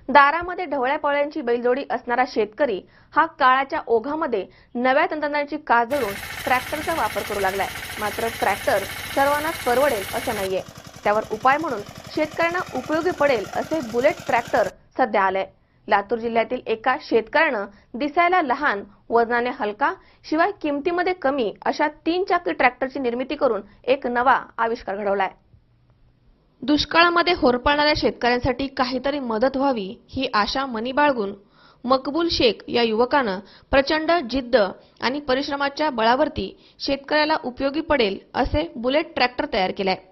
दारामध्ये ढवळ्या पवळ्यांची बैलजोडी असणारा शेतकरी हा काळाच्या ओघामध्ये नव्या तंत्रज्ञानाची कास धरून ट्रॅक्टरचा वापर करू लागलाय। मात्र ट्रॅक्टर सर्वांनाच परवडेल असं नाहीये। त्यावर उपाय म्हणून शेतकऱ्यांना उपयोगी पडेल असे बुलेट ट्रॅक्टर सध्या आले। लातूर जिल्ह्यातील एका शेतकऱ्यानं दिसायला लहान, वजनाने हलका, शिवाय किमतीमध्ये कमी अशा 3 चाकी ट्रॅक्टरची निर्मिती करून एक नवा आविष्कार घडवलाय। दुष्काळामध्ये होरपळणाऱ्या शेतकऱ्यांसाठी काहीतरी मदत व्हावी ही आशा मनी बाळगून मकबूल शेख या युवकानं प्रचंड जिद्द आणि परिश्रमाच्या बळावरती शेतकऱ्याला उपयोगी पडेल असे बुलेट ट्रॅक्टर तयार केले आहे।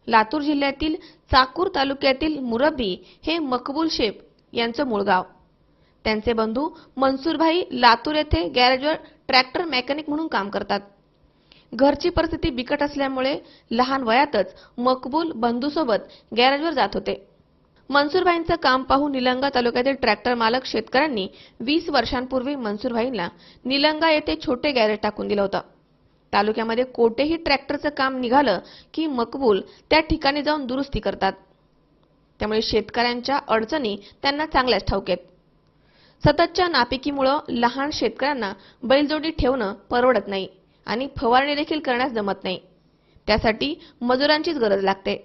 लातूर जिल्ह्यातील चाकूर तालुक्यातील मुरब्बी हे मकबूल शेख यांचं मूळ गाव। त्यांचे बंधू मनसूरभाई लातूर येथे गॅरेजवर ट्रॅक्टर मेकॅनिक म्हणून काम करतात। घरची परिस्थिती बिकट असल्यामुळे लहान वयातच मकबूल बंधूसोबत गॅरेजवर जात होते। मनसूरभाईंचं काम पाहून निलंगा तालुक्यातील ट्रॅक्टर मालक शेतकऱ्यांनी 20 वर्षांपूर्वी मनसूरभाईंना निलंगा येथे छोटे गॅरेज टाकून दिलं होतं। तालुक्यामध्ये कोठेही ट्रॅक्टरचं काम निघालं की मकबूल त्या ठिकाणी जाऊन दुरुस्ती करतात। त्यामुळे शेतकऱ्यांच्या अडचणी त्यांना चांगल्याच ठाऊक आहेत। सततच्या नापिकीमुळे लहान शेतकऱ्यांना बैलजोडी ठेवणं परवडत नाही आणि फवारणी देखील करण्यास जमत नाही। त्यासाठी मजुरांचीच गरज लागते।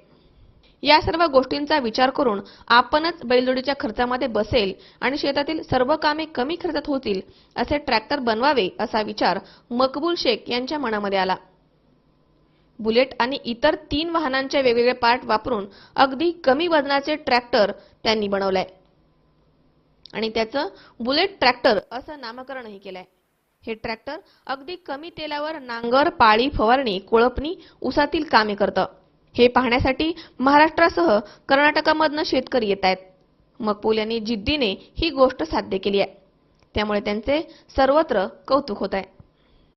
या सर्व गोष्टींचा विचार करून आपणच बैलजोडीच्या खर्चामध्ये बसेल आणि शेतातील सर्व कामे कमी खर्चात होतील असे ट्रॅक्टर बनवावे असा विचार मकबूल शेख यांच्या मनामध्ये आला। बुलेट आणि इतर 3 वाहनांचे वेगवेगळे पार्ट वापरून अगदी कमी वजनाचे ट्रॅक्टर त्यांनी बनवलंय आणि त्याचं बुलेट ट्रॅक्टर असं नामकरणही केलंय। हे ट्रॅक्टर अगदी कमी तेलावर नांगर, पाळी, फवारणी, कोळपणी, उसातील कामे करतं। हे पाहण्यासाठी महाराष्ट्रासह कर्नाटकामधून शेतकरी येत आहेत। मकबूल यांनी जिद्दीने ही गोष्ट साध्य केली आहे, त्यामुळे त्यांचे सर्वत्र कौतुक होत आहे।